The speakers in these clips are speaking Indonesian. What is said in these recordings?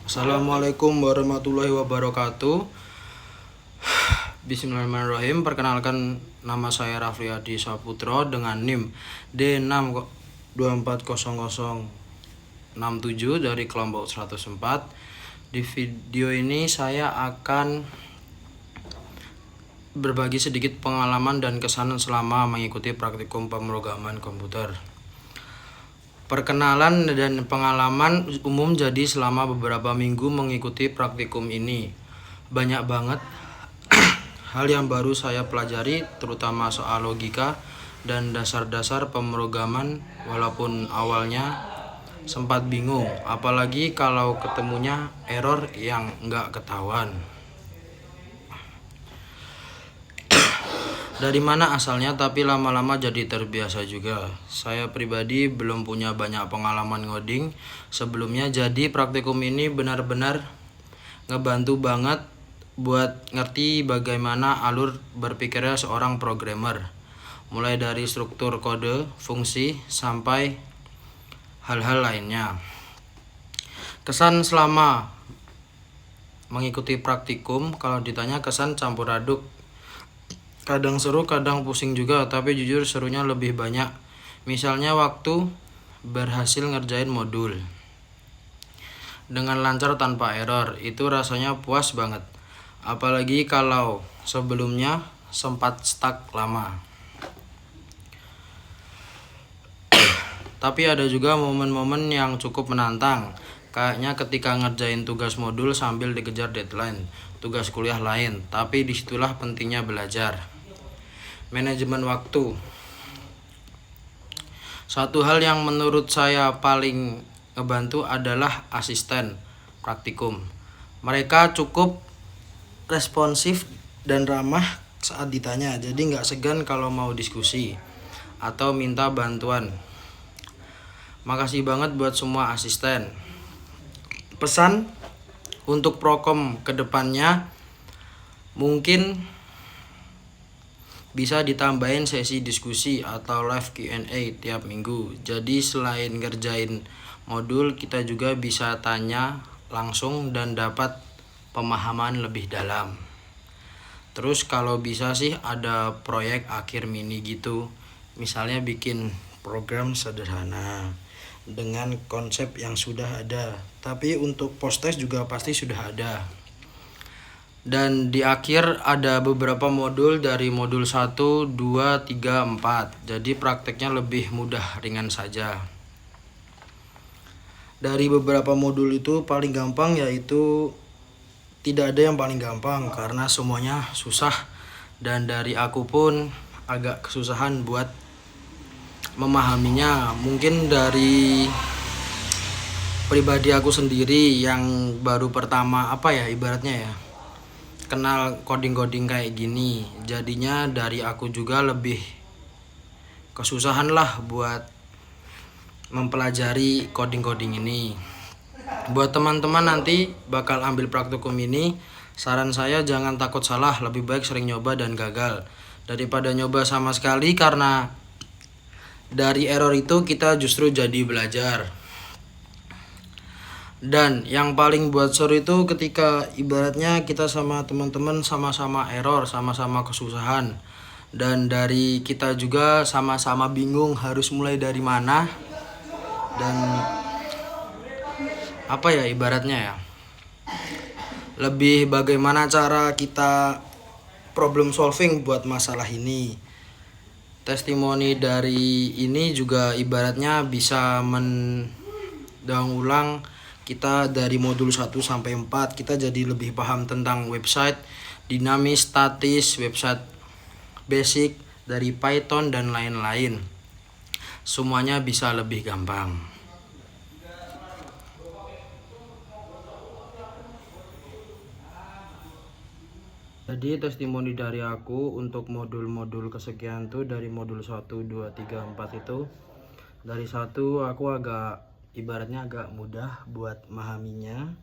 Assalamualaikum warahmatullahi wabarakatuh. Bismillahirrahmanirrahim. Perkenalkan, nama saya Rafliadi Saputro dengan NIM D6240067 dari kelompok 104. Di video ini saya akan berbagi sedikit pengalaman dan kesan selama mengikuti praktikum pemrograman komputer. Perkenalan dan pengalaman umum. Jadi selama beberapa minggu mengikuti praktikum ini, banyak banget hal yang baru saya pelajari, terutama soal logika dan dasar-dasar pemrograman. Walaupun awalnya sempat bingung, apalagi kalau ketemunya error yang nggak ketahuan. Dari mana asalnya, tapi lama-lama jadi terbiasa juga. Saya pribadi belum punya banyak pengalaman ngoding sebelumnya, jadi praktikum ini benar-benar ngebantu banget buat ngerti bagaimana alur berpikirnya seorang programmer, mulai dari struktur kode, fungsi, sampai hal-hal lainnya. Kesan selama mengikuti praktikum, kalau ditanya kesan campur aduk. Kadang seru, kadang pusing juga, tapi jujur serunya lebih banyak. Misalnya waktu berhasil ngerjain modul dengan lancar tanpa error, itu rasanya puas banget. Apalagi kalau sebelumnya sempat stuck lama. Tapi ada juga momen-momen yang cukup menantang. Kayaknya ketika ngerjain tugas modul sambil dikejar deadline tugas kuliah lain. Tapi disitulah pentingnya belajar manajemen waktu. Satu hal yang menurut saya paling ngebantu adalah asisten praktikum. Mereka cukup responsif dan ramah saat ditanya, jadi nggak segan kalau mau diskusi atau minta bantuan. Makasih banget buat semua asisten. Pesan untuk prokom kedepannya, mungkin bisa ditambahin sesi diskusi atau live Q&A tiap minggu. Jadi selain ngerjain modul, kita juga bisa tanya langsung dan dapat pemahaman lebih dalam. Terus kalau bisa sih ada proyek akhir mini gitu. Misalnya bikin program sederhana dengan konsep yang sudah ada. Tapi untuk post test juga pasti sudah ada. Dan di akhir ada beberapa modul dari modul 1, 2, 3, 4. Jadi prakteknya lebih mudah, ringan saja. Dari beberapa modul itu paling gampang, yaitu tidak ada yang paling gampang karena semuanya susah. Dan dari aku pun agak kesusahan buat memahaminya. Mungkin dari pribadi aku sendiri yang baru pertama ibaratnya kenal coding kayak gini, jadinya dari aku juga lebih kesusahan lah buat mempelajari coding ini. Buat teman-teman nanti bakal ambil praktikum ini, saran saya jangan takut salah, lebih baik sering nyoba dan gagal daripada nyoba sama sekali, karena dari error itu kita justru jadi belajar. Dan yang paling buat seru itu ketika ibaratnya kita sama teman-teman sama-sama error, sama-sama kesusahan, dan dari kita juga sama-sama bingung harus mulai dari mana dan ibaratnya lebih bagaimana cara kita problem solving buat masalah ini. Testimoni dari ini juga ibaratnya bisa mendaur ulang kita dari modul 1 sampai 4. Kita jadi lebih paham tentang website dinamis, statis, website basic dari Python dan lain-lain. Semuanya bisa lebih gampang. Jadi testimoni dari aku untuk modul-modul kesekian tuh, dari modul 1, 2, 3, 4 itu. Dari 1 aku ibaratnya agak mudah buat memahaminya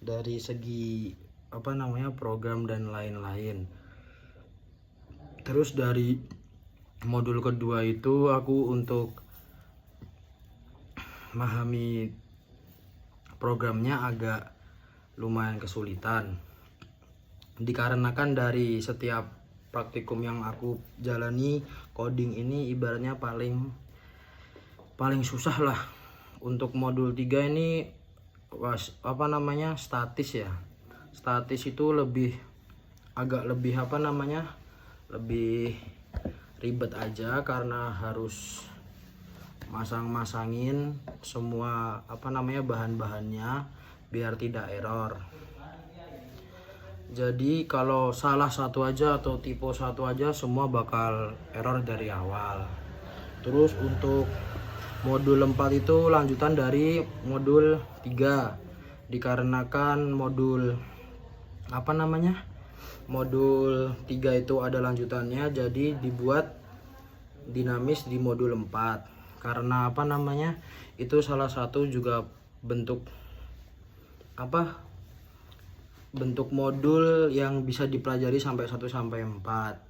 dari segi program dan lain-lain. Terus dari modul kedua itu aku untuk memahami programnya agak lumayan kesulitan. Dikarenakan dari setiap praktikum yang aku jalani, coding ini ibaratnya paling susah lah. Untuk modul 3 ini statis ya. Statis itu agak lebih lebih ribet aja, karena harus masangin semua bahan-bahannya biar tidak error. Jadi kalau salah satu aja atau tipe satu aja, semua bakal error dari awal. Terus untuk modul 4 itu lanjutan dari modul 3. Dikarenakan modul modul 3 itu ada lanjutannya, jadi dibuat dinamis di modul 4. Karena itu salah satu juga bentuk modul yang bisa dipelajari sampai 1 sampai 4.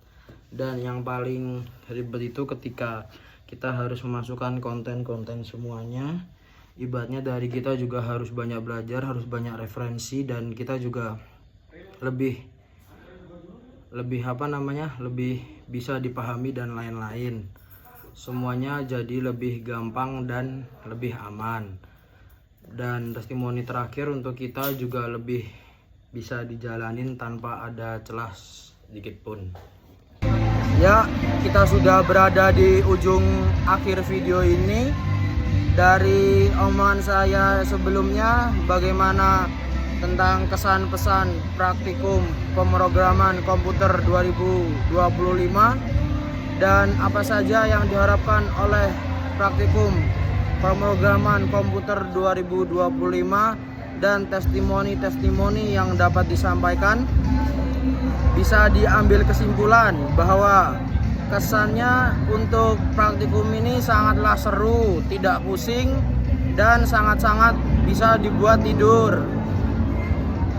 Dan yang paling ribet itu ketika kita harus memasukkan konten-konten semuanya. Ibaratnya dari kita juga harus banyak belajar, harus banyak referensi, dan kita juga lebih bisa dipahami dan lain-lain. Semuanya jadi lebih gampang dan lebih aman. Dan testimoni terakhir untuk kita juga lebih bisa dijalanin tanpa ada celah sedikit pun. Ya, kita sudah berada di ujung akhir video ini. Dari omongan saya sebelumnya, bagaimana tentang kesan-pesan praktikum pemrograman komputer 2025 dan apa saja yang diharapkan oleh praktikum pemrograman komputer 2025 dan testimoni-testimoni yang dapat disampaikan. Bisa diambil kesimpulan bahwa kesannya untuk praktikum ini sangatlah seru, tidak pusing, dan sangat-sangat bisa dibuat tidur.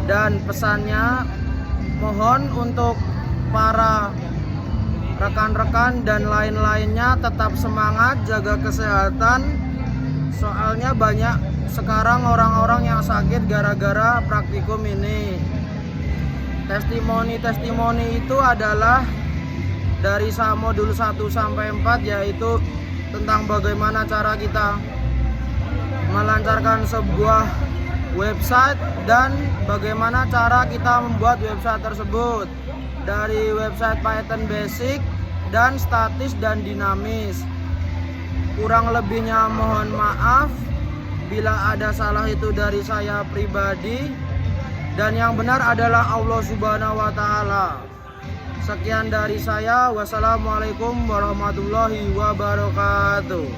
Dan pesannya, mohon untuk para rekan-rekan dan lain-lainnya tetap semangat, jaga kesehatan. Soalnya banyak sekarang orang-orang yang sakit gara-gara praktikum ini. Testimoni-testimoni itu adalah dari modul 1 sampai 4, yaitu tentang bagaimana cara kita melancarkan sebuah website dan bagaimana cara kita membuat website tersebut, dari website Python basic dan statis dan dinamis. Kurang lebihnya mohon maaf bila ada salah, itu dari saya pribadi, dan yang benar adalah Allah Subhanahu wa Ta'ala. Sekian dari saya, wassalamualaikum warahmatullahi wabarakatuh.